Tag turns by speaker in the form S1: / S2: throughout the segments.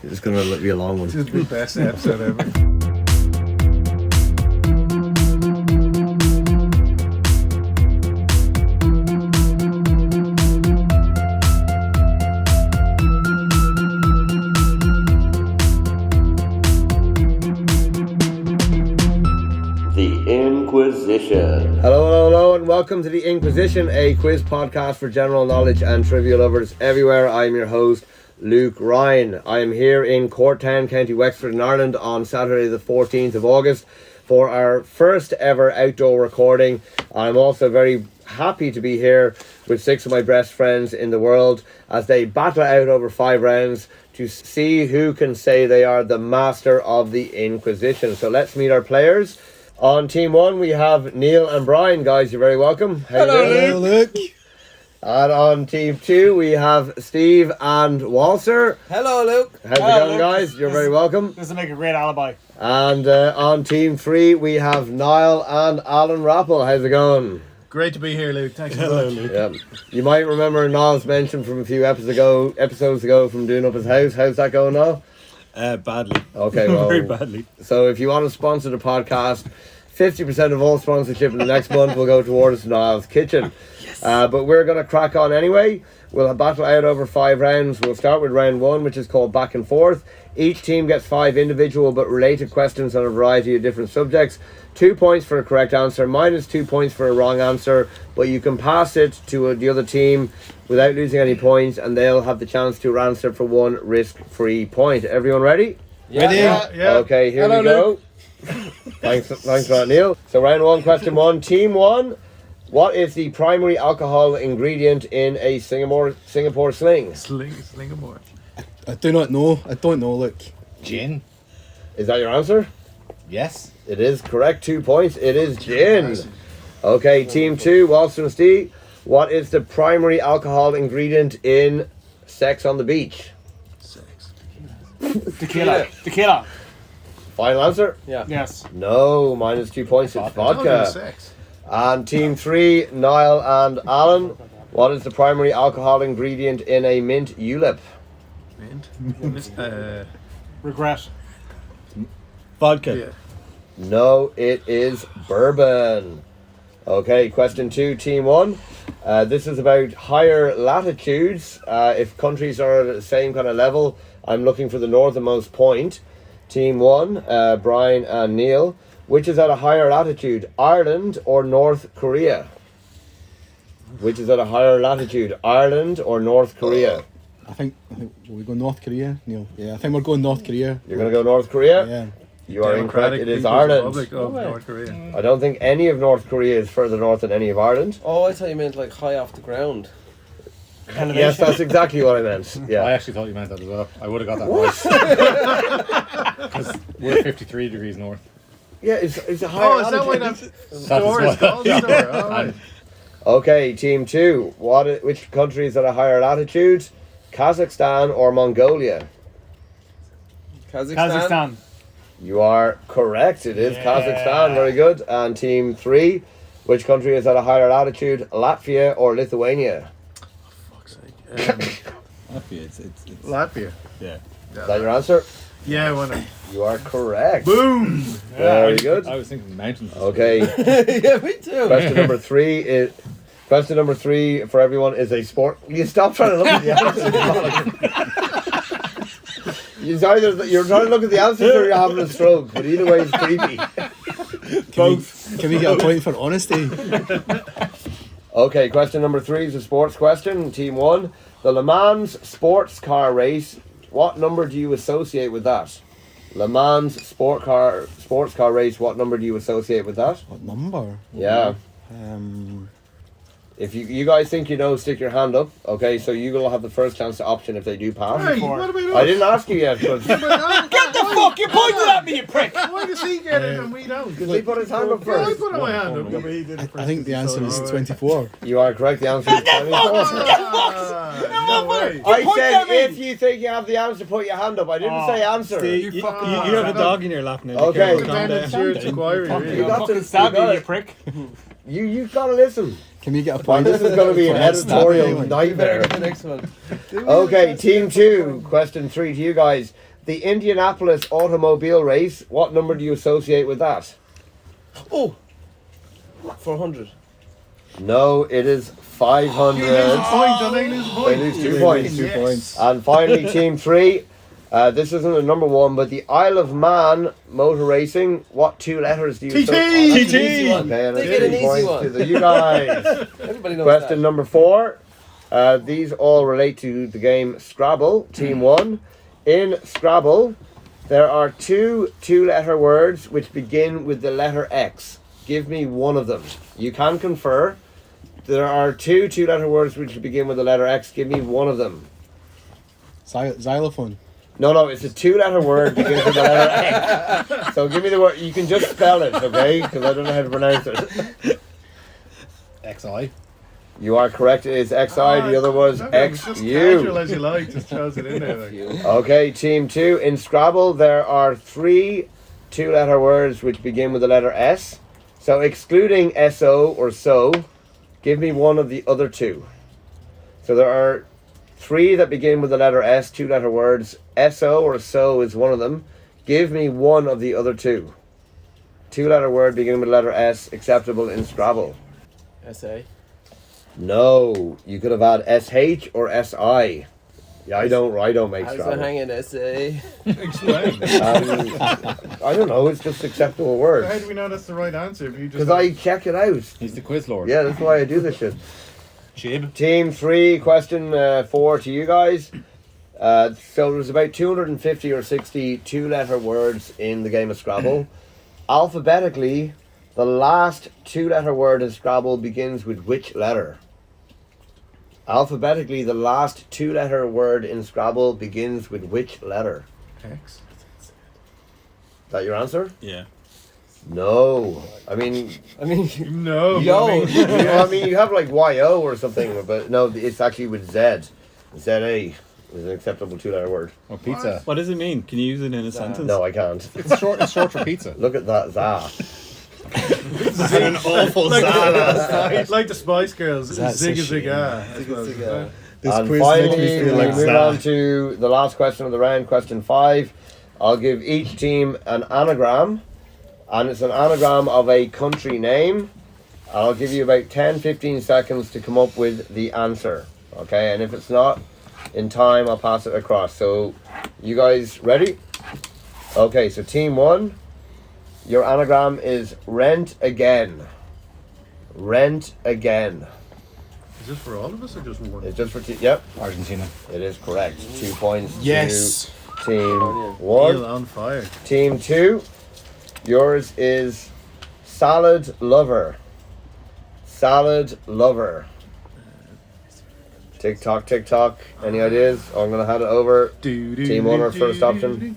S1: It's going to be a long one.
S2: This is the best episode ever.
S1: The Inquizition. Hello, and welcome to The Inquisition, a quiz podcast for general knowledge and trivia lovers everywhere. I'm your host, Luke Ryan. I am here in Courtown, County Wexford in Ireland on Saturday the 14th of August for our first ever outdoor recording. I'm also very happy to be here with 6 of my best friends in the world as they battle out over 5 rounds to see who can say they are the master of the Inquisition. So let's meet our players. On team 1 we have Niall and Brian. Guys, you're very welcome.
S2: Hello, Luke.
S1: And on team 2 we have Steve and Waltzer.
S3: Hello, Luke.
S1: How's it going, guys? You're very welcome.
S4: This will make a great alibi.
S1: And on team 3 we have Niall and Alan Rapple. How's it going?
S2: Great to be here, Luke. Thanks so much.
S1: Yeah. You might remember Niall's mention from a few episodes ago from doing up his house. How's that going, Niall?
S5: Badly.
S1: Okay, well,
S5: very badly.
S1: So if you want to sponsor the podcast, 50% of all sponsorship in the next month will go towards Niall's kitchen. Yes. But we're going to crack on anyway. We'll battle out over 5 rounds. We'll start with round 1, which is called back and forth. Each team gets 5 individual but related questions on a variety of different subjects. 2 points for a correct answer, minus 2 points for a wrong answer, but you can pass it to the other team without losing any points, and they'll have the chance to answer for 1 risk-free point. Everyone ready?
S2: Yeah. Yeah.
S1: Okay, here we go. Thanks for that, Niall. So round 1, question 1. Team 1, what is the primary alcohol ingredient in a Singapore sling?
S2: Slingamore.
S5: I do not know. I don't know, look.
S3: Gin.
S1: Is that your answer?
S3: Yes.
S1: It is correct. 2 points. It is gin. Okay, team 2, Waltzer and Steve. What is the primary alcohol ingredient in Sex on the Beach?
S2: Sex.
S4: Tequila.
S1: Final answer?
S3: Yeah.
S4: Yes.
S1: No, minus 2 points. It's vodka.
S2: Sex.
S1: And team 3, Niall and Alan. What is the primary alcohol ingredient in a mint julep?
S2: Mint.
S4: Regret.
S5: Vodka.
S2: Yeah.
S1: No, it is bourbon. Okay, question 2, team 1. This is about higher latitudes. If countries are at the same kind of level, I'm looking for the northernmost point. Team 1, Brian and Niall. Which is at a higher latitude, Ireland or North Korea? Which is at a higher latitude, Ireland or North Korea?
S5: I think we go North Korea, Neil. Yeah, I think we're going North Korea.
S1: You're going to go North Korea?
S5: Yeah.
S1: You are incorrect.
S2: Democratic
S1: It is
S2: People's
S1: Ireland.
S2: Republic of North Korea.
S1: I don't think any of North Korea is further north than any of Ireland.
S3: Oh, I thought you meant like high off the ground.
S1: Yes, that's exactly what I meant.
S6: I
S1: Yeah.
S6: actually thought you meant that as well. I would have got that right. Because we're 53 degrees north.
S1: Yeah, it's a higher
S2: Oh, is that why
S1: latitude.
S2: that store is called store? All right.
S1: Okay, team 2. Which country is at a higher latitude? Kazakhstan or Mongolia?
S4: Kazakhstan.
S1: You are correct. It is
S4: Yeah.
S1: Kazakhstan. Very good. And team 3. Which country is at a higher latitude? Latvia or Lithuania?
S2: Fuck's sake.
S5: Latvia, it's
S2: Latvia.
S5: yeah.
S1: Is that your answer?
S2: Yeah, why not?
S1: You are correct.
S2: Boom!
S1: Very good.
S6: I was thinking mountains.
S1: Okay.
S3: Yeah, me too.
S1: Question number 3 is. Question number 3 for everyone is a sport. You stop trying to look at the answers. You're trying to look at the answers or you're having a stroke. But either way, it's creepy.
S5: Can we get a point for honesty?
S1: Okay, question number 3 is a sports question. Team 1, the Le Mans sports car race. What number do you associate with that? Le Mans sports car race. What number do you associate with that?
S5: What number?
S1: Yeah.
S5: If
S1: If you guys think you know, stick your hand up. Okay, so you will have the first chance to option if they do pass.
S2: Hey, what about
S1: I didn't ask you yet, but
S4: Get the fuck! You pointed at me, you prick!
S2: Why does he get it and we don't?
S1: he put his hand up
S2: Yeah, I
S1: first.
S2: put my hand up. But he did it
S5: I
S2: first.
S5: think the answer is
S2: Alright.
S5: 24.
S1: You are correct. The answer is 24.
S2: No way.
S1: I
S4: Point
S1: said
S4: at me.
S1: if you think you have the answer, put your hand up. I didn't say answer.
S5: You have a dog in your lap now.
S1: Okay.
S5: Calm down.
S2: Independent Steward's Inquiry,
S1: You
S2: really.
S1: got
S4: Fucking
S1: this.
S4: stab
S1: You got
S4: you, you
S1: it.
S4: prick.
S1: You gotta listen.
S5: Can we get a
S1: Well,
S5: point?
S1: this is going to be an editorial
S3: Better
S1: nightmare.
S3: get the next one.
S1: Okay, team 2, question 3 to you guys. The Indianapolis automobile race, what number do you associate with that?
S3: Oh! 400.
S1: No, it is 500.
S2: He loses a point, don't they lose a
S1: They
S2: point?
S1: lose 2 points.
S5: 2 points.
S1: And finally, team 3, this isn't a number 1, but the Isle of Man motor racing, what 2 letters do you
S2: TT!
S1: associate?
S3: That's an easy one.
S1: Okay, and
S3: They
S1: it's
S3: get an
S1: 3
S3: easy
S1: points
S3: one.
S1: to you guys.
S3: Everybody knows
S1: Question
S3: that.
S1: number 4. These all relate to the game Scrabble. Team 1. In Scrabble, there are 2 two-letter words which begin with the letter X. Give me one of them. You can confer. There are 2 two-letter words which begin with the letter X. Give me one of them.
S5: Xylophone.
S1: No, it's a 2-letter word begins with the letter X. So give me the word. You can just spell it, okay? Because I don't know how to pronounce it.
S6: XI.
S1: You are correct. It is XI. The other was
S2: Just casual
S1: XU.
S2: as you like, just throws it in there. Like.
S1: Okay, team 2. In Scrabble, there are 3 two-letter words which begin with the letter S. So excluding SO or so, give me one of the other 2. So there are 3 that begin with the letter S, 2-letter words. SO or so is one of them. Give me one of the other 2. 2-letter word beginning with the letter S, acceptable in Scrabble.
S3: SA.
S1: No, you could have had SH or SI. Yeah, I don't make
S3: How's that
S1: Scrabble.
S3: hanging SA?
S2: Explain.
S1: I don't know, it's just acceptable
S2: How
S1: words.
S2: do we know that's the right answer? If you just
S1: Because I check it out.
S6: He's the quiz lord.
S1: Yeah, that's why I do this shit.
S6: Chib.
S1: Team 3, question 4 to you guys. So there's about 250 or 60 two-letter words in the game of Scrabble. Alphabetically, the last two-letter word in Scrabble begins with which letter? Alphabetically, the last two-letter word in Scrabble begins with which letter?
S2: X.
S1: Is that your answer?
S4: Yeah.
S1: No. I mean,
S2: No.
S3: Yo.
S1: you have like YO or something, but no, it's actually with Z. ZA is an acceptable two-letter word.
S6: Oh, pizza.
S4: What does it mean? Can you use it in a sentence?
S1: No, I can't.
S6: It's short for pizza.
S1: Look at that za.
S4: And an awful salad.
S2: Like the Spice Girls.
S5: That's a
S2: Zig a
S5: shame.
S2: zig ah.
S5: This
S1: And
S5: quiz
S1: finally,
S5: makes me
S1: we
S5: feel like
S1: move
S5: that.
S1: on to the last question of the round, question 5. I'll give each team an anagram, and it's an anagram of a country name. I'll give you about 10-15 seconds to come up with the answer. Okay, and if it's not in time, I'll pass it across. So, you guys ready? Okay, so team 1, your anagram is rent again. Rent again.
S2: Is this for all of us or just one?
S1: It's just for yep,
S6: Argentina.
S1: it is correct. 2 points
S5: Yes.
S1: to team
S2: Neil
S1: 1.
S2: on fire.
S1: Team 2, yours is salad lover. Salad lover. Tick tock, tick tock. Any ideas? I'm gonna hand it over. Team 1 or first option?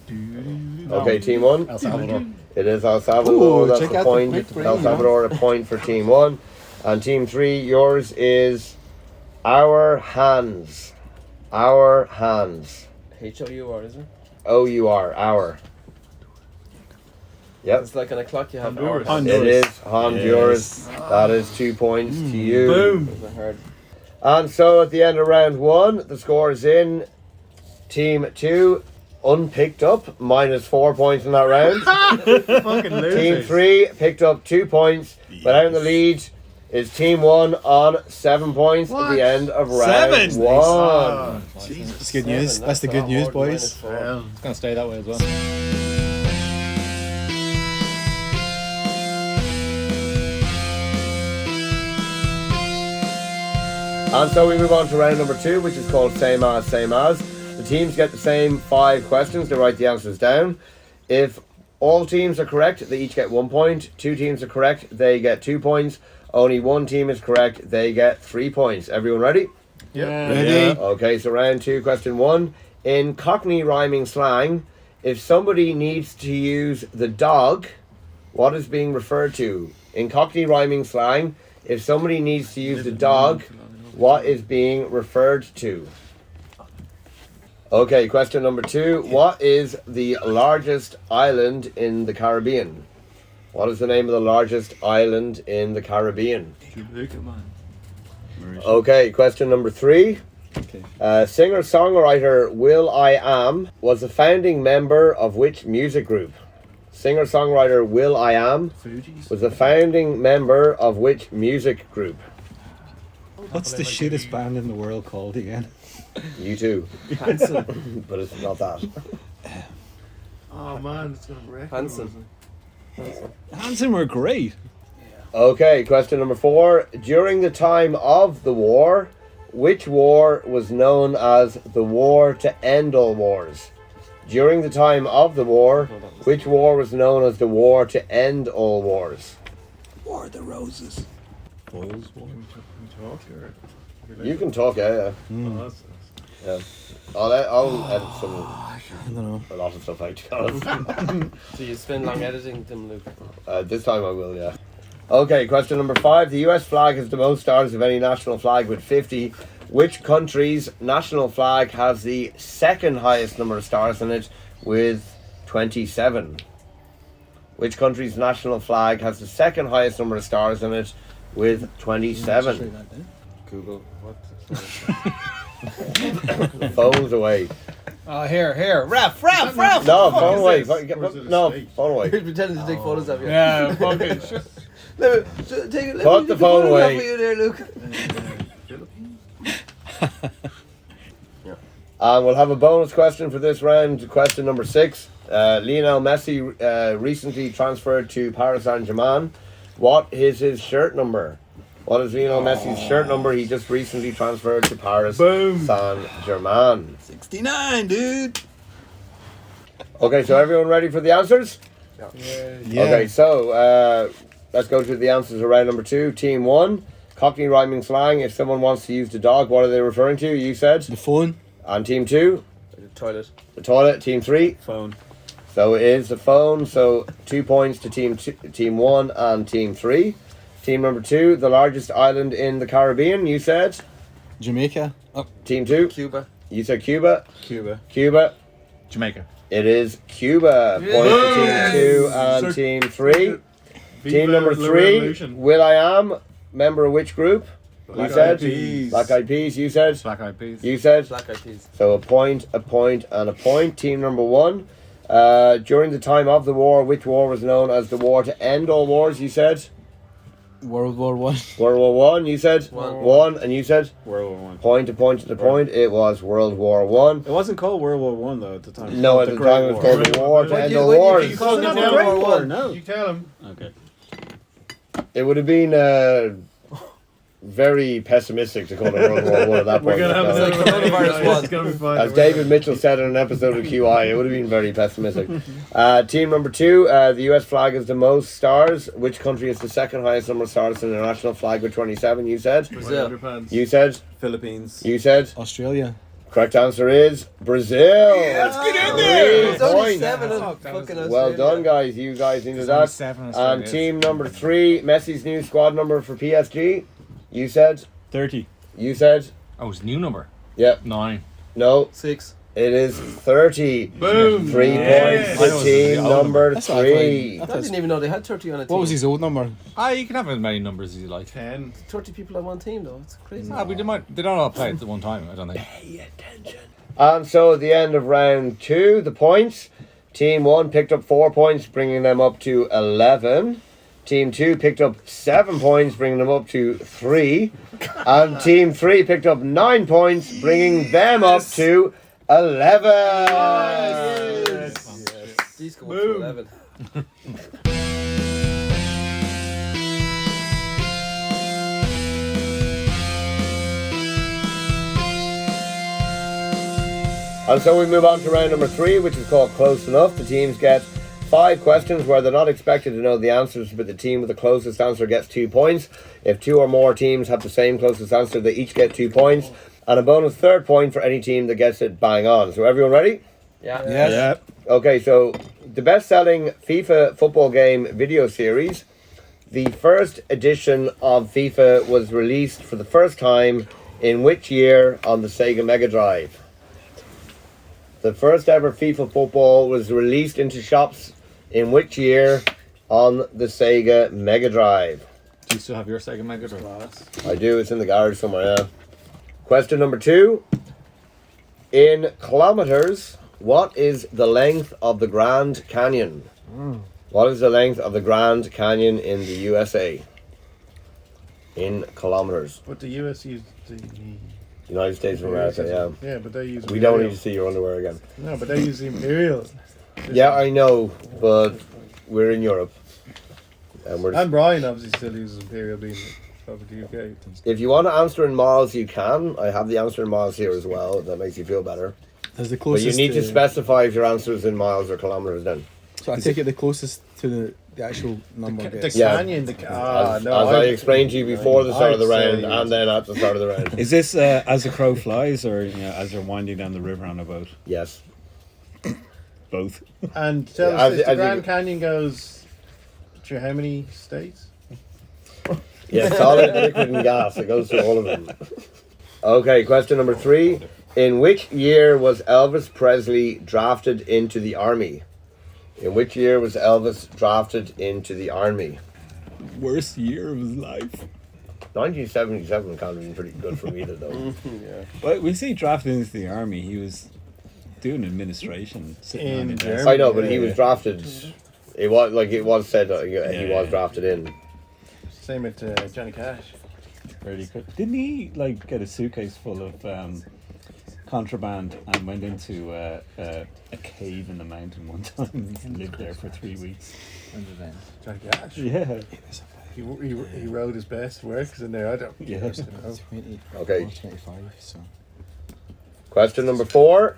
S1: Okay, team 1.
S6: El Salvador.
S1: It is El Salvador.
S5: Ooh,
S1: That's
S5: check
S1: a
S5: out the
S1: point.
S5: quick brain,
S1: El Salvador, a point for team 1. And team 3, yours is our hands. Our hands.
S3: HOUR, is it?
S1: OUR, our. Yep.
S3: It's like on a clock you have
S2: Honduras.
S3: hours.
S1: It is Honduras. That is 2 points to you.
S2: Boom.
S3: Wasn't hard.
S1: And so at the end of round 1, the score is in. Team 2, unpicked up, minus 4 points in that round.
S2: Fucking losers.
S1: Team 3 picked up 2 points, but out in the lead is Team 1 on 7 points at the end of round 1.
S2: Oh,
S5: That's good news.
S3: Seven,
S5: That's the
S3: a
S5: good
S3: lot
S5: news,
S3: more than
S5: boys.
S3: -4.
S2: well,
S6: It's going to stay that way as well.
S1: And so we move on to round number 2, which is called Same As, Same As. The teams get the same 5 questions. They write the answers down. If all teams are correct, they each get 1 point. 2 teams are correct, they get 2 points. Only 1 team is correct, they get 3 points. Everyone ready?
S5: Ready?
S1: Okay, so round 2, question 1. In Cockney rhyming slang, if somebody needs to use the dog, what is being referred to? In Cockney rhyming slang, if somebody needs to use the dog, what is being referred to? Okay, question number 2. What is the largest island in the Caribbean? What is the name of the largest island in the Caribbean?
S2: Jamaica, man.
S1: Okay, question number 3.
S4: Okay.
S1: Singer-songwriter will.i.am was a founding member of which music group? Singer-songwriter will.i.am
S2: Fugees.
S1: was a founding member of which music group?
S4: What's the shittest band in the world called again?
S1: U2.
S3: Hanson.
S1: But it's not that.
S2: Oh man, it's gonna wreck.
S3: Hanson.
S4: Hanson were great.
S1: Okay, question number 4. During the time of the war, which war was known as the war to end all wars? During the time of the war, which war was known as the war to end all wars?
S4: War of the Roses. Coyle's War.
S1: You can talk, yeah.
S2: Oh,
S1: Yeah. I'll edit some,
S4: I don't know.
S1: a lot of stuff out, to be honest.
S3: So you spend long editing them, Luke.
S1: This time I will, yeah. Okay, question number 5. The US flag has the most stars of any national flag with 50. Which country's national flag has the second highest number of stars in it with 27? Which country's national flag has the second highest number of stars in it with 27?
S3: Google. What?
S1: The phone's away.
S5: Oh, here. Ref.
S1: No, phone away.
S2: Or is it a
S1: No,
S2: snake?
S1: phone away.
S3: You're pretending to take photos of you.
S5: Yeah, fucking shit.
S3: Let me
S1: Put the phone away.
S3: For you there, Luke.
S1: And we'll have a bonus question for this round. Question number 6. Lionel Messi recently transferred to Paris Saint-Germain. What is his shirt number? What is Lionel Messi's shirt number? He just recently transferred to Paris Saint-Germain.
S4: 69, dude.
S1: Okay, so everyone ready for the answers?
S5: Yeah.
S1: Okay, so let's go to the answers of round number 2. Team 1, Cockney rhyming slang. If someone wants to use the dog, what are they referring to? You said.
S5: The phone.
S1: And team 2,
S3: The toilet.
S1: the toilet. Team 3,
S4: Phone.
S1: so it is the phone. So 2 points to team 1 and team 3. Team number 2, the largest island in the Caribbean. You said.
S5: Jamaica. Oh,
S1: Team 2,
S3: Cuba.
S1: you said Cuba.
S4: Cuba.
S1: Cuba.
S6: Jamaica.
S1: It is Cuba. Points to team 2 and team 3. Team number 3, will.i.am, member of which group?
S2: Black
S1: You said.
S2: Eyed Peas.
S1: Black Eyed Peas. You said.
S6: Black Eyed Peas.
S1: You said.
S3: Black Eyed Peas.
S1: So a point, and a point. Team number 1. During the time of the war, which war was known as the war to end all wars? You said.
S5: World War One.
S1: World War One. You said.
S3: One.
S1: And you said.
S4: World War One.
S1: Point, and a point. It was World War One.
S4: It wasn't called World War One though at the time.
S1: No, at the time it was called the war to end all wars.
S2: You call it
S3: Not
S2: the
S3: World War
S2: Great
S3: One.
S4: No.
S2: You tell him.
S4: Okay.
S1: It would have been very pessimistic to call it World War One at that
S2: We're
S1: point.
S2: gonna have
S3: It's like coronavirus one.
S2: It's gonna be fine.
S1: As David Mitchell said in an episode of QI, it would have been very pessimistic. Team number 2, the US flag has the most stars. Which country has the second highest number of stars in the national flag with 27? You said.
S3: Brazil.
S2: Underpants.
S1: You said.
S4: Philippines.
S1: You said.
S5: Australia.
S1: Correct answer is Brazil.
S3: Let's
S1: get in there.
S3: It's only
S1: 3
S3: 7
S1: points.
S3: of fucking
S1: Well
S3: Australia.
S1: done, guys. You guys into that.
S6: 7
S1: And team number 3, Messi's new squad number for PSG. You said.
S4: 30.
S1: You said.
S6: Oh, it's a new number.
S1: Yep.
S6: 9.
S1: No.
S3: 6.
S1: It is 30.
S2: Boom.
S1: 3
S6: Yes.
S1: points to team number
S5: That's what I
S1: 3.
S3: I didn't even know they had 30 on a team.
S5: What was his old number?
S6: You can have as many numbers as you like.
S2: 10.
S3: 30 people on one team, though. It's crazy.
S6: They don't all play at the one time, I don't think.
S1: And so at the end of round 2, the points. Team 1 picked up 4 points, bringing them up to 11. Team 2 picked up 7 points, bringing them up to 3. And Team 3 picked up 9 points, bringing them up to 11.
S3: These go up to 11.
S1: And so we move on to round number 3, which is called Close Enough. The teams get 5 questions where they're not expected to know the answers, but the team with the closest answer gets 2 points. If 2 or more teams have the same closest answer, they each get 2 points. And a bonus 3rd point for any team that gets it bang on. So everyone ready?
S3: Yeah.
S5: Yes.
S4: Yep.
S1: Okay, so the best-selling FIFA football game video series, the first edition of FIFA was released for the first time in which year on the Sega Mega Drive? The first ever FIFA football was released into shops in which year on the Sega Mega Drive?
S6: Do you still have your Sega Mega Drive?
S1: I do. It's in the garage somewhere. Yeah. Question number 2. In kilometers, what is the length of the Grand Canyon? What is the length of the Grand Canyon in the USA? In kilometers.
S2: But the US used the...
S1: United States of America, yeah.
S2: Yeah, but they use
S1: We don't need
S2: Imperial.
S1: to see your underwear again.
S2: No, but they use the Imperial.
S1: Yeah, I know, but we're in Europe.
S2: And Brian obviously still uses Imperial being over the UK.
S1: If you want to answer in miles, you can. I have the answer in miles here as well. That makes you feel better.
S5: There's the
S1: But
S5: closest.
S1: you need to specify if your answer is in miles or kilometers then.
S5: So I take it the closest to the actual number.
S2: The
S5: gets.
S1: Yeah.
S2: canyon,
S1: As I explained to you before the start of the round and then at the start of the round.
S4: Is this as the crow flies, or as they're winding down the river on a boat?
S1: Yes.
S4: Both.
S2: And tell
S1: Yeah,
S2: us,
S1: as
S2: if the
S1: you-
S2: Grand Canyon goes through how many states?
S1: Yeah, solid, liquid and gas. It goes through all of them. Okay, question number 3. In which year was Elvis Presley drafted into the army? In which year was Elvis drafted into the army?
S4: Worst year of his life.
S1: 1977 can't have been pretty good for me though.
S4: Well, we see drafted into the army. He was doing administration. sitting
S2: In
S4: on the desk.
S2: Germany.
S1: I know, but he was drafted. It was said that he was
S4: Yeah.
S1: drafted in.
S2: Same with Johnny Cash.
S4: Really good. Didn't he get a suitcase full of contraband and went into a cave in the mountain one time and lived there for 3 weeks?
S2: Johnny Cash.
S4: Yeah.
S2: He wrote his best works in there. I don't
S4: Yeah.
S2: know.
S5: 20,
S1: Okay.
S5: 25. So
S1: Question number 4.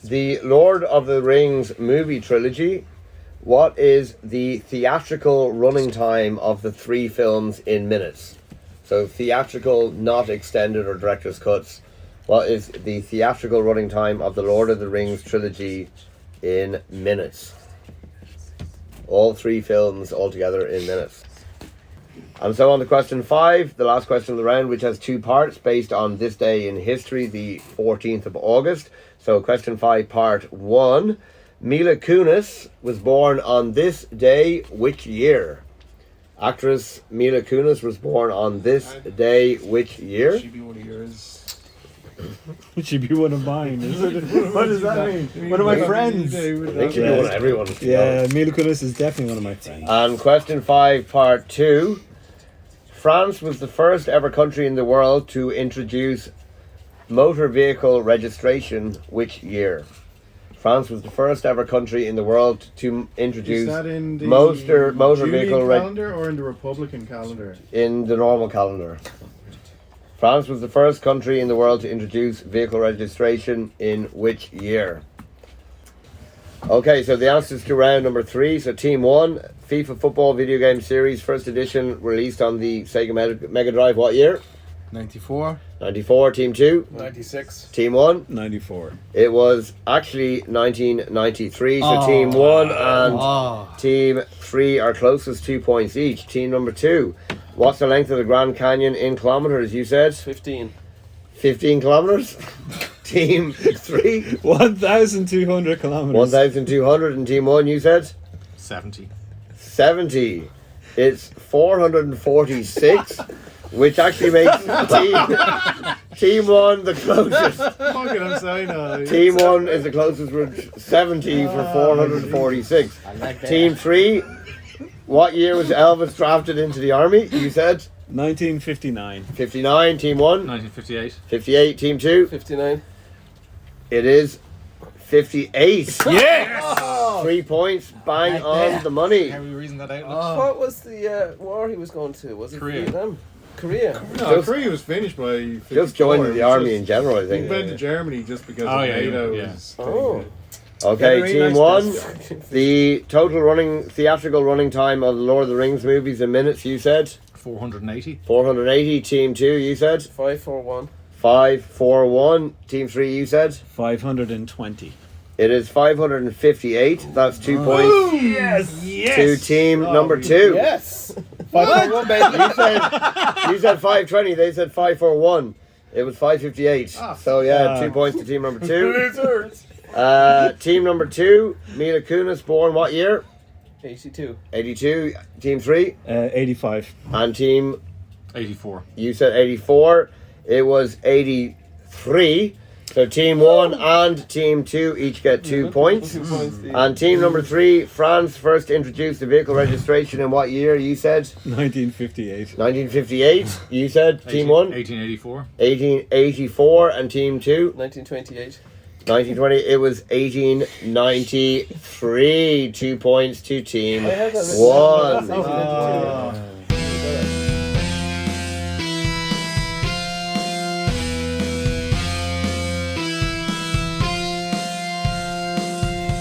S1: The Lord of the Rings movie trilogy. What is the theatrical running time of the 3 films in minutes? So theatrical, not extended or director's cuts. What is the theatrical running time of the Lord of the Rings trilogy in minutes? All 3 films altogether in minutes. And so on to question 5, the last question of the round, which has 2 parts based on this day in history, the 14th of August. So question 5, part 1. Mila Kunis was born on this day, which year? Actress Mila Kunis was born on this day, which year?
S2: She'd be one of yours.
S4: It should be one of mine. What does that mean? One of my friends.
S1: I think she'd be one of everyone's.
S4: Yeah, Mila Kunis is definitely one of my friends.
S1: And question 5, part 2. France was the first ever country in the world to introduce motor vehicle registration, which year? France was the first ever country in the world to introduce
S2: Is that in the
S1: motor
S2: Julian
S1: vehicle
S2: calendar or in the Republican calendar?
S1: in the normal calendar. France was the first country in the world to introduce vehicle registration in which year? Okay, so the answers to round number 3. So team 1, FIFA football video game series, first edition, released on the Sega Mega Drive. What year?
S5: 94.
S1: 94. Team 2,
S3: 96.
S1: team 1.
S4: 94.
S1: It was actually 1993. So team 1 and team 3 are closest, 2 points each. Team number 2. What's the length of the Grand Canyon in kilometers? You said
S3: 15.
S1: 15 kilometers. Team 3,
S4: 1,200 kilometers.
S1: 1,200, and team 1, you said
S6: 70.
S1: 70. It's 446, which actually makes team 1 the closest.
S2: Fuck it, I'm saying
S1: Team 1 is the closest with 70 for 446. Team 3, what year was Elvis drafted into the army? You said
S4: 1959.
S1: 59. Team 1,
S6: 1958.
S1: 58. Team 2,
S3: 59.
S1: it is 58.
S6: Yes!
S1: 3 points, bang on the money.
S6: How are we reasoning that out?
S3: What was the war he was going to? Was it
S6: Korea.
S3: Vietnam? Korea.
S2: No, Korea was finished by 54.
S1: Just joining the army in
S2: Just-
S1: general, I
S2: He
S1: think.
S2: went to Germany just because
S6: Oh,
S2: of
S6: yeah,
S2: NATO.
S6: yeah.
S2: was-
S3: Oh.
S1: Okay,
S2: Very
S1: team
S2: nice
S1: 1,
S2: best.
S1: the total theatrical running time of the Lord of the Rings movies in minutes, you said
S6: 480.
S1: 480. Team 2, you said
S3: 541.
S1: 541. Team 3, you said
S4: 520.
S1: it is 558. That's 2 points to team number 2.
S3: Yes. 541, baby.
S1: You said 520. They said 541. It was 558. So yeah, 2 points to team number 2. Team number 2, Mila Kunis, born what year?
S3: 82.
S1: 82. Team 3.
S4: 85.
S1: And team,
S6: 84.
S1: you said 84. It was 83. So team 1 and team 2 each get 2 points.
S3: 2 points. Steve.
S1: And team number 3, France first introduced the vehicle registration in what year? You said
S4: 1958.
S1: 1958. You said team 1
S6: 1884.
S1: 1884 and team 2
S3: 1928.
S1: 1920. It was 1893. 2 points to team
S3: I have that written
S1: 1.
S3: down.
S2: Ah.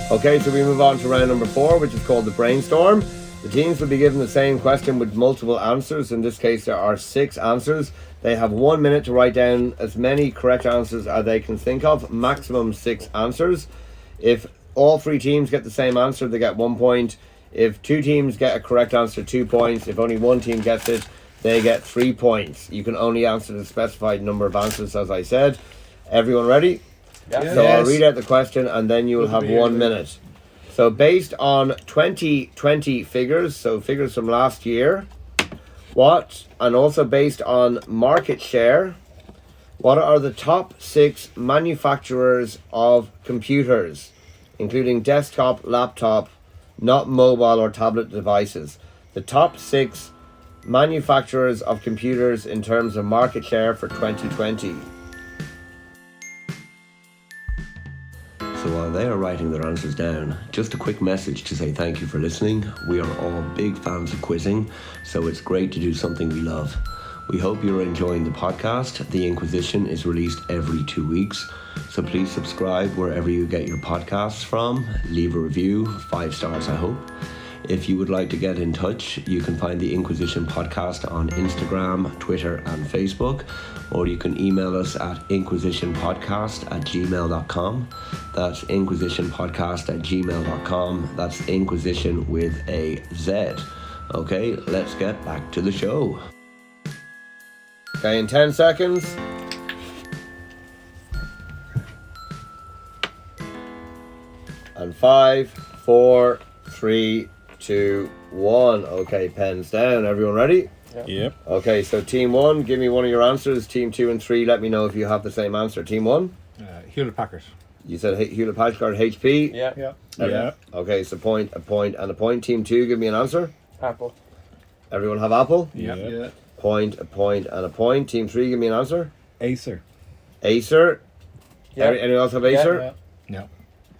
S1: Okay, so we move on to round number 4, which is called the brainstorm. The teams will be given the same question with multiple answers. In this case, there are 6 answers. They have 1 minute to write down as many correct answers as they can think of, maximum 6 answers. If all 3 teams get the same answer, they get 1 point. If 2 teams get a correct answer, 2 points. If only 1 team gets it, they get 3 points. You can only answer the specified number of answers, as I said. Everyone ready?
S3: Yeah.
S1: So I'll
S2: Yes.
S1: read out the question and then you will have 1 minute. So based on 2020 figures, so figures from last year, and also based on market share, what are the top 6 manufacturers of computers, including desktop, laptop, not mobile or tablet devices? The top 6 manufacturers of computers in terms of market share for 2020. So while they are writing their answers down, just a quick message to say thank you for listening. We are all big fans of quizzing, so it's great to do something we love. We hope you're enjoying the podcast. The Inquizition is released every 2 weeks, so please subscribe wherever you get your podcasts from. Leave a review, 5 stars I hope. If you would like to get in touch, you can find the Inquizition podcast on Instagram, Twitter and Facebook, or you can email us at inquisitionpodcast@gmail.com. That's inquisitionpodcast@gmail.com. That's Inquisition with a Z. Okay, let's get back to the show. Okay, in 10 seconds. And 5, 4, 3, 2, 1. Okay, pens down. Everyone ready?
S4: Yep.
S1: Okay, so team 1, give me one of your answers. Team 2 and 3, let me know if you have the same answer. Team 1?
S6: Hewlett Packard.
S1: You said Hewlett Packard, HP?
S3: Yeah.
S2: Yeah.
S4: Yeah.
S1: Okay, so point, a point, and a point. Team 2, give me an answer.
S3: Apple.
S1: Everyone have Apple?
S4: Yeah.
S2: Yeah.
S1: Point, a point, and a point. Team 3, give me an answer.
S4: Acer.
S1: Acer?
S3: Yeah.
S1: Anyone else have Acer?
S2: Yeah.
S6: No.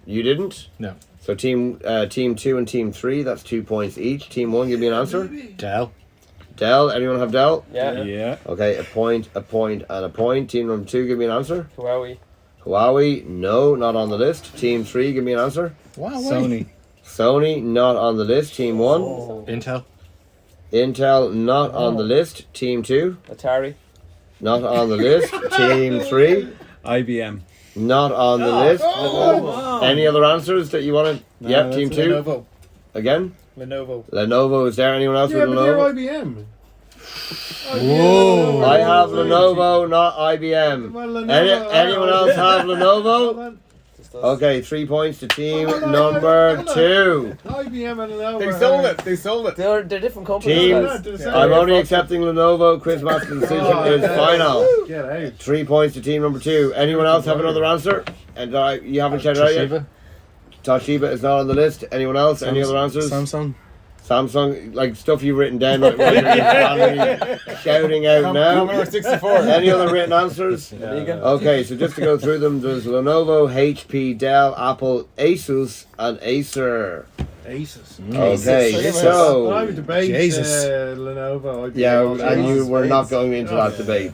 S1: You didn't?
S6: No.
S1: So team 2 and team 3, that's 2 points each. Team 1, give me an answer.
S6: Dell.
S1: Dell, anyone have Dell?
S3: Yeah.
S4: Yeah.
S1: Okay, a point, and a point. Team number 2, give me an answer.
S3: Huawei.
S1: Huawei, no, not on the list. Team 3, give me an answer.
S4: Sony.
S1: Sony, not on the list. Team 1.
S6: Intel.
S1: Intel, not on the list. Team 2,
S3: Atari.
S1: not on the list. Team 3,
S4: IBM.
S1: not on the list. Any other answers that you want to?
S4: No,
S1: Yep,
S4: that's
S1: team
S4: it.
S1: 2.
S2: Lenovo.
S1: Again?
S2: Lenovo.
S1: Lenovo, is there anyone else
S2: Yeah,
S1: with
S2: but they're
S1: Lenovo?
S2: IBM.
S6: Whoa.
S1: I have Lenovo, not IBM.
S2: Well, Lenovo-
S1: Anyone else have Lenovo?
S3: Just us.
S1: Okay, 3 points to team number 2.
S2: IBM and Lenovo.
S5: They sold it. They sold it.
S3: They're different companies.
S1: Team,
S3: lads.
S1: I'm only accepting Lenovo. Quizmaster decision is final.
S2: Get out.
S1: 3 points to team number 2. Anyone else have another answer? And you haven't shouted out yet?
S6: Toshiba.
S1: Toshiba is not on the list. Anyone else? Any other answers?
S5: Samsung.
S1: Samsung, like stuff you've written down, like while you're randomly shouting out
S5: Commodore
S1: now.
S5: 64.
S1: Any other written answers?
S3: Amiga.
S1: Okay, so just to go through them, there's Lenovo, HP, Dell, Apple, Asus, and Acer.
S2: Asus.
S1: Okay,
S2: I
S1: so
S2: would debate
S5: Jesus.
S2: Lenovo. IBM,
S1: yeah,
S2: all
S1: and you
S2: those
S1: were not
S2: things.
S1: going into
S2: Oh,
S1: that
S2: yeah.
S1: debate.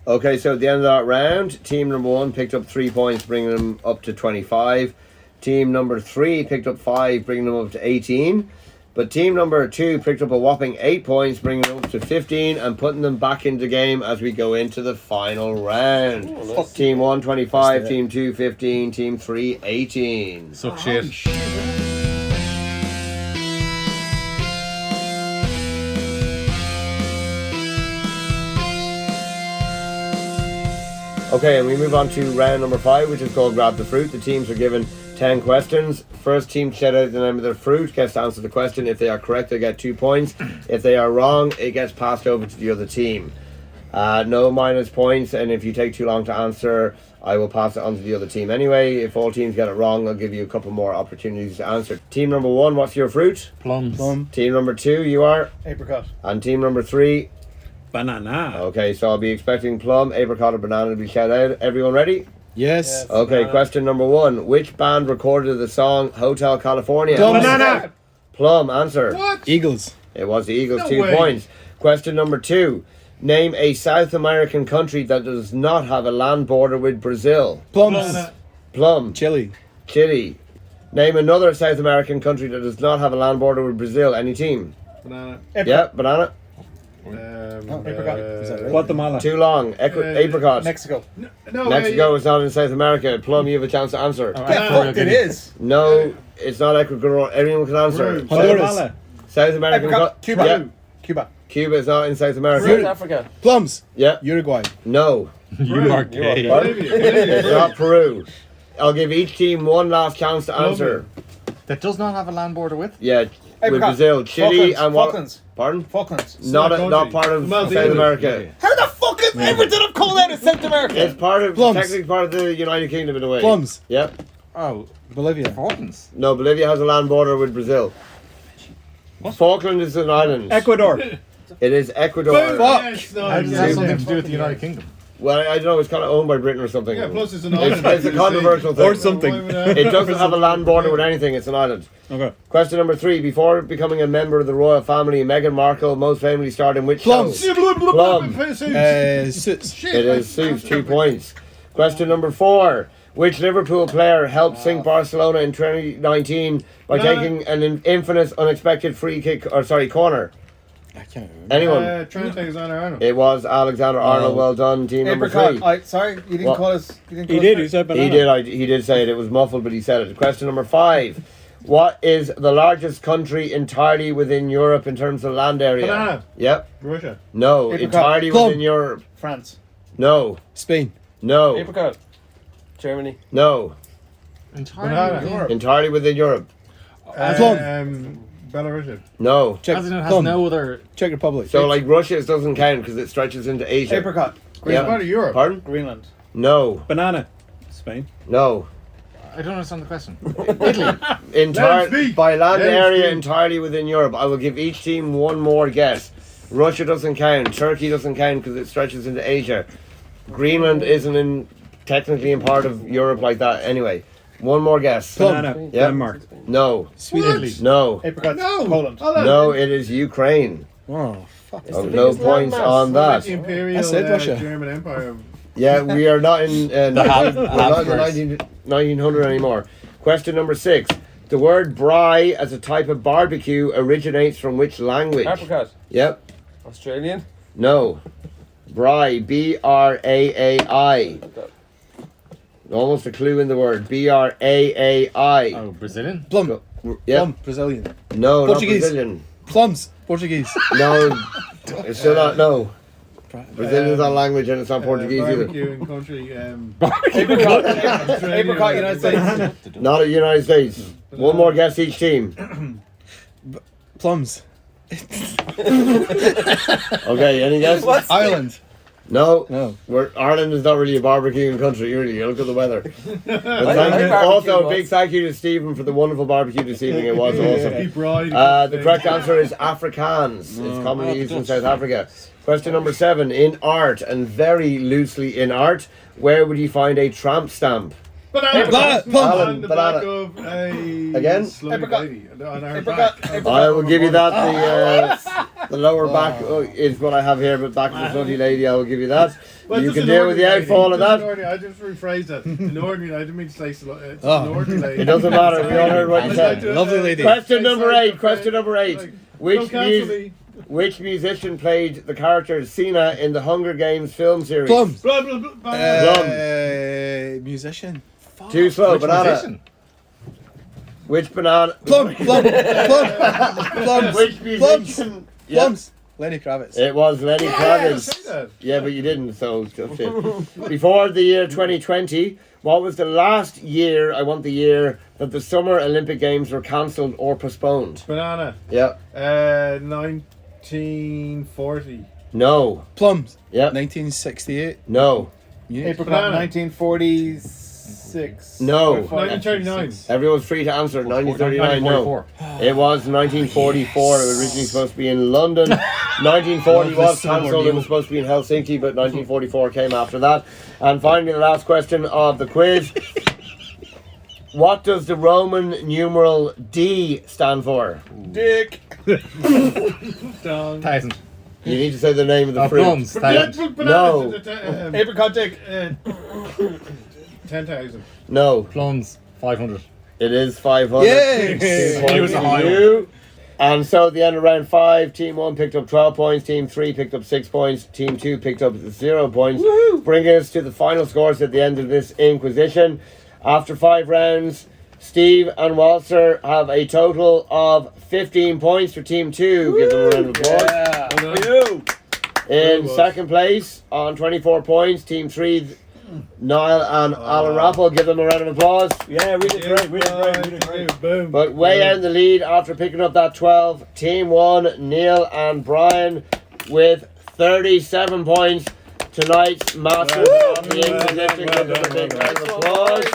S1: Okay, so at the end of that round, team number 1 picked up 3 points, bringing them up to 25. Team number 3 picked up 5, bringing them up to 18. But team number 2 picked up a whopping 8 points, bringing them up to 15 and putting them back into the game as we go into the final round.
S3: Oh, nice.
S1: Team 1, 25, team 2, 15, team 3, 18.
S6: Suck shit.
S1: Okay, and we move on to round number 5, which is called Grab the Fruit. The teams are given 10 questions. First team to shout out the name of their fruit gets to answer the question. If they are correct, they get 2 points. If they are wrong, it gets passed over to the other team. No minus points, and if you take too long to answer, I will pass it on to the other team anyway. If all teams get it wrong, I'll give you a couple more opportunities to answer. Team number 1, what's your fruit?
S6: Plums.
S1: Team number 2, you are?
S2: Apricot.
S1: And team number 3?
S4: Banana.
S1: Okay, so I'll be expecting plum, apricot, or banana to be shouted out. Everyone ready?
S5: Yes.
S1: Okay, question number 1. Which band recorded the song Hotel California?
S5: Plums.
S4: Banana.
S1: Plum, answer.
S2: What?
S5: Eagles.
S1: It was the Eagles,
S2: No
S1: 2
S2: way.
S1: points. Question number 2. Name a South American country that does not have a land border with Brazil.
S5: Plums.
S1: Plum.
S5: Chili.
S1: Chile. Name another South American country that does not have a land border with Brazil. Any team?
S2: Banana.
S1: Yeah, banana.
S2: Apricot.
S5: Is that right?
S4: Guatemala.
S1: Too long. Apricot.
S3: Mexico.
S2: No,
S1: Mexico is not in South America. Plum, you have a chance to answer.
S3: Fuck, it is.
S1: No, it's not Ecuador. Everyone can answer.
S2: Peru.
S4: Guatemala.
S1: South American.
S3: Apricot. Cuba.
S1: Yeah.
S3: Cuba.
S1: Cuba is not in South America.
S3: South Africa.
S5: Plums.
S1: Yeah.
S5: Uruguay.
S1: No.
S6: You are gay.
S1: It's not Peru. I'll give each team one last chance to answer.
S6: That does not have a land border with?
S1: Yeah, with
S3: Apricot.
S1: Brazil, Chile,
S3: Falklands.
S1: and what?
S3: Falklands.
S1: Pardon?
S3: Falklands.
S1: Not part of
S2: Maldives.
S1: South America.
S3: How the fuck is everything I've called out in South America?
S1: It's part of
S5: Plums.
S1: technically part of the United Kingdom in a way.
S5: Plums.
S1: Yep.
S6: Oh,
S5: Bolivia.
S6: Falklands.
S1: No, Bolivia has a land border with Brazil. Falkland is an island.
S4: Ecuador.
S1: It is Ecuador.
S5: Fuck.
S2: Yes, no,
S6: How does that
S2: yeah,
S6: have something
S2: yeah,
S6: to do with the
S2: fucking
S6: United
S2: yeah.
S6: Kingdom?
S1: Well, I don't know. It's kind of owned by Britain or something.
S2: Yeah, plus it's an
S1: It's
S2: island.
S1: a controversial thing.
S5: Or something.
S1: It doesn't have a land border with anything. It's an island.
S4: Okay.
S1: Question number 3. Before becoming a member of the royal family, Meghan Markle most famously starred in which
S5: Plums.
S1: show?
S2: Plum.
S5: Suits.
S1: It is Suits, 2 points. Question number 4. Which Liverpool player helped sink Barcelona in 2019 by taking an infamous, unexpected free kick, corner?
S5: I can't remember.
S1: Anyone?
S2: Trent Alexander-Arnold.
S1: It was Alexander Arnold. Well done, team number 3.
S3: Apricot. Sorry, you didn't
S1: What?
S3: call us. You didn't call
S4: He
S3: us
S4: did.
S3: first.
S4: He said banana.
S1: He did say it. It was muffled, but he said it. Question number 5. What is the largest country entirely within Europe in terms of land area?
S2: Banana.
S1: Yep.
S2: Russia.
S1: No.
S3: Apricot.
S1: Entirely
S5: Plum.
S1: within Europe.
S3: France.
S1: No.
S5: Spain.
S1: No.
S3: Apricot. Germany.
S1: No.
S2: Banana.
S6: Europe.
S1: Entirely within Europe.
S2: Belarus.
S1: No.
S5: Czech.
S6: As in it has
S5: Plum.
S6: no other...
S5: Czech Republic.
S1: So like Russia doesn't count because it stretches into Asia.
S3: Apricot.
S1: Yeah.
S2: Part of Europe.
S1: Pardon?
S3: Greenland.
S1: No.
S4: Banana. Spain.
S1: No.
S6: I don't understand the question.
S2: speak.
S1: By land
S2: Let him
S1: area
S2: speak.
S1: entirely within Europe. I will give each team one more guess. Russia doesn't count. Turkey doesn't count because it stretches into Asia. Greenland isn't technically in part of Europe like that. Anyway, one more guess.
S4: Banana.
S1: Yeah.
S4: Denmark.
S1: No.
S5: Sweden.
S1: No.
S3: Apricot.
S2: No.
S3: Poland.
S1: No, it is Ukraine.
S5: Oh, fuck.
S1: Oh, no points on
S2: The
S1: that.
S2: Imperial
S5: I said Russia.
S2: German Empire.
S1: Yeah, we are not in we're not in the
S6: Habsburgs.
S1: 1900 anymore. Question number 6. The word braai as a type of barbecue originates from which language?
S3: Apricot.
S1: Yep.
S3: Australian.
S1: No. Braai. B-R-A-A-I. Almost a clue in the word. B-R-A-A-I.
S6: Oh, Brazilian?
S5: Plum.
S1: Yep.
S5: Plum. Brazilian.
S1: No,
S5: Portuguese.
S1: not Brazilian.
S5: Plums. Portuguese.
S1: No. It's still not, no. Brazilian is not language and it's not Portuguese either.
S2: Barbecue in country.
S3: Apricot.
S2: Australia,
S3: Apricot. United States.
S1: Not the United States. One more guess each team.
S5: Plums.
S1: Okay, any guess?
S5: Ireland.
S1: No.
S5: No.
S1: Ireland is not really a barbecuing country, really. You look at the weather. But
S3: like
S1: also, a
S3: barbecue
S1: big thank you to Stephen for the wonderful barbecue this evening. It was awesome.
S2: Keep riding.
S1: The correct answer is Afrikaans. It's commonly used in South Africa. Question number 7. In art, and very loosely in art, where would you find a tramp stamp?
S2: Banana.
S5: Plum.
S2: On the
S1: Banana.
S2: back of a
S1: Again?
S2: slutty
S3: Apricot.
S2: lady. On her
S3: Apricot.
S2: back.
S3: Apricot.
S1: I will give you that. The lower back is what I have here, but back to the slutty lady, I will give you that.
S2: Well,
S1: You
S2: just
S1: can
S2: an
S1: deal with the
S2: ordinary
S1: outfall of
S2: lady. Just an
S1: that.
S2: ordinary- I just rephrased that. An ordinary. I didn't mean to say it's
S5: Oh.
S2: an ordinary lady.
S1: It doesn't matter. We all heard what you
S2: I'd
S1: said.
S2: like to,
S5: Lovely lady.
S1: Question
S2: say
S1: number
S2: sorry
S1: 8.
S2: for
S1: Question number 8.
S2: like,
S1: Which
S2: don't cancel
S1: mus-
S2: me.
S1: Which musician played the character Cena in the Hunger Games film series?
S5: Plums.
S2: Blah, blah, blah, blah.
S5: Musician.
S1: Too slow.
S6: Which
S1: Banana.
S6: musician?
S1: Which banana?
S5: Plum. Plum. Plum. Plums.
S1: Which
S5: Plums.
S1: musician? Yeah.
S5: Plums. Lenny Kravitz.
S1: It was Lenny
S2: Say
S1: Kravitz.
S2: that.
S1: Yeah, but you didn't, so just it. Before the year 2020, what was the last year, I want the year, that the Summer Olympic Games were cancelled or postponed?
S2: Banana.
S1: Yeah.
S2: 1940.
S1: No.
S5: Plums.
S1: Yep.
S5: 1968.
S1: No.
S7: Apricot,
S2: Banana.
S7: 1946.
S1: No.
S2: 1939.
S1: Everyone's free to answer. 1939, no.
S6: 1944.
S1: It was 1944. It was originally supposed to be in London. 1940 was cancelled. It was supposed to be in Helsinki, but 1944 came after that. And finally, the last question of the quiz. What does the Roman numeral D stand for?
S7: Dick.
S2: Dong.
S6: 1,000.
S1: You need to say the name of the fruit.
S6: Plums. 1,000.
S1: No.
S7: Apricot dick.
S2: 10,000.
S1: No.
S6: Plums. 500.
S1: It is 500.
S5: Yay!
S1: 2
S6: He
S1: points
S6: was a
S1: to
S6: high
S1: you. And so at the end of round 5, Team 1 picked up 12 points, Team 3 picked up 6 points, Team 2 picked up 0 points, bringing us to the final scores at the end of this Inquisition. After 5 rounds, Steve and Waltzer have a total of 15 points for Team 2. Give them a round of applause.
S7: Well done.
S1: In second place on 24 points, Team 3, Niall and Alan Rapple. Give them a round of applause.
S4: Yeah, we did great. We did great. We did great.
S2: Boom.
S1: But way out in the lead after picking up that 12, Team 1, Niall and Brian with 37 points. Tonight's masters of the Inquisition. Give them a big round of applause.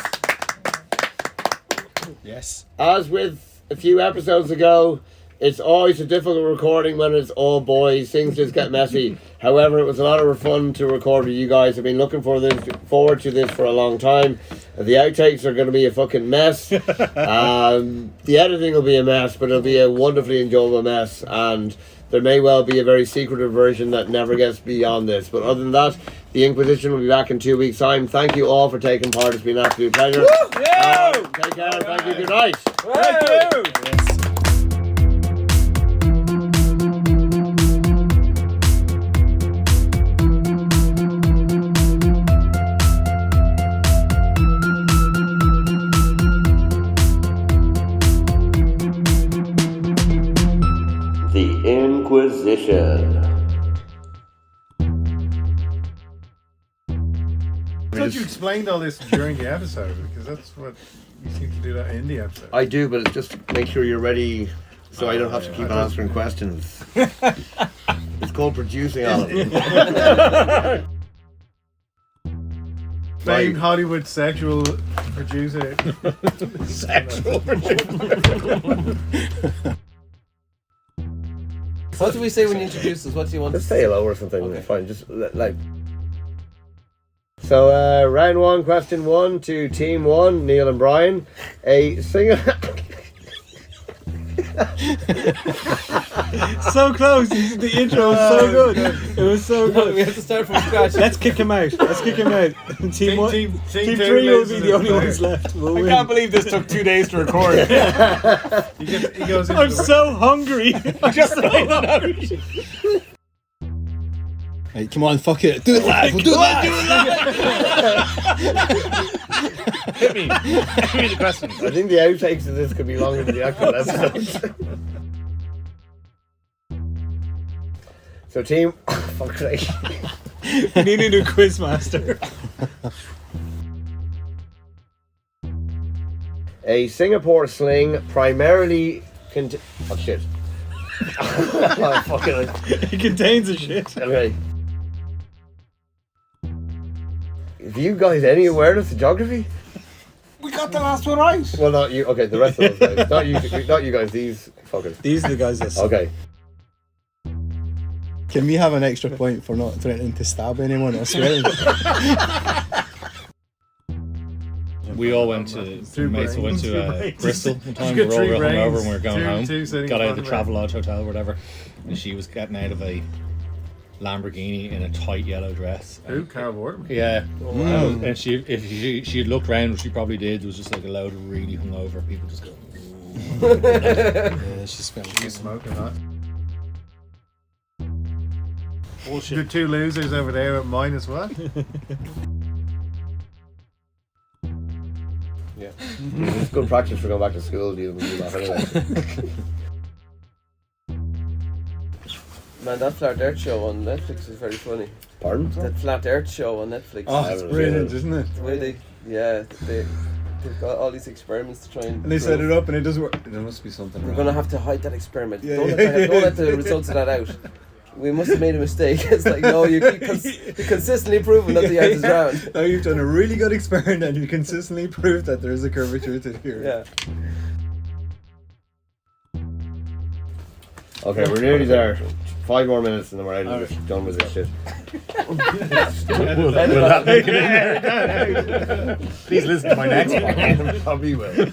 S5: Yes.
S1: As with a few episodes ago, it's always a difficult recording when it's all boys. Things just get messy. However, it was a lot of fun to record with you guys. I've been looking forward to this for a long time. The outtakes are going to be a fucking mess. The editing will be a mess, but it'll be a wonderfully enjoyable mess. And there may well be a very secretive version that never gets beyond this. But other than that, the Inquisition will be back in 2 weeks' time. Thank you all for taking part. It's been an absolute pleasure. Take care. Thank you. Good night.
S7: Thank you.
S1: The Inquisition.
S2: I thought you explained all this during the episode because that's what you seem to do that in the episode.
S1: I do, but it's just to make sure you're ready so I don't have to keep answering questions. It's called producing, Alan.
S2: Famed Hollywood sexual producer.
S6: Sexual producer.
S3: What do we say when you introduce us? What do you want
S1: Just
S3: to
S1: say hello or something. It's fine. Just like. So, round 1, question 1 to Team 1, Niall and Brian. A singer.
S4: So close. The intro was so good. It was so
S3: We
S4: good.
S3: have to start from scratch.
S4: Let's kick him out. Team one.
S2: Team
S4: Team
S2: two
S4: 3 will
S2: loses
S4: be
S2: it.
S4: the only ones left. We'll
S3: I
S4: win.
S3: can't believe this took 2 days to record.
S2: He goes into
S4: I'm
S2: the
S4: so hungry. I'm just so hungry.
S5: Right, come on, fuck it. Do it live. We'll do it live.
S6: Hit me. Hit me the question.
S1: I think the outtakes of this could be longer than the actual episode. So, team. Fuck's sake.
S4: We need a new quizmaster.
S1: A Singapore sling primarily. Oh shit. Oh, fucking.
S4: It contains a shit.
S1: Okay. Have you guys any awareness of geography?
S7: We got the last one right.
S1: Well, not you. Okay, the rest of those guys. Not you guys. These fuckers.
S4: These are the guys that.
S1: Okay.
S5: Can we have an extra point for not threatening to stab anyone or swearing?
S6: We all went to,
S2: Two
S6: mates went to
S4: brains.
S6: Bristol one time.
S2: You
S6: We
S2: got
S6: were all
S2: three
S6: hungover
S2: brains,
S6: and we were going
S2: two
S6: home.
S2: sitting
S6: Got
S2: in
S6: out of the
S2: front of
S6: Travelodge hotel or whatever. And she was getting out of a Lamborghini in a tight yellow dress.
S2: Who? Carol Waterman.
S6: Yeah. And if she had looked around, which she probably did, there was just like a load of really hungover people just going.
S5: Yeah, she's
S2: She's smoking that. The
S4: Bullshit.
S2: 2 losers over there at minus what?
S1: Yeah. It's good practice for going back to school. You that anyway.
S3: Man, that Flat Earth show on Netflix is very funny.
S1: Pardon?
S3: That Flat Earth show on Netflix.
S5: Oh, it's brilliant, isn't it?
S3: The way they've got all these experiments to try and.
S5: And they set
S3: prove.
S5: it up and it doesn't work. There must be something
S3: We're
S5: wrong.
S3: gonna have to hide that experiment.
S5: Yeah,
S3: Don't,
S5: yeah,
S3: don't let the results of that out. We must have made a mistake. It's like, no, you keep you're consistently proving that the earth is round.
S5: Now you've done a really good experiment and you consistently proved that there is a curvature to here.
S3: Yeah.
S1: Okay, we're nearly there. 5 more minutes and then we're out of this, done with this shit.
S6: Will that make it in there? Please listen to my next one.
S1: Probably will.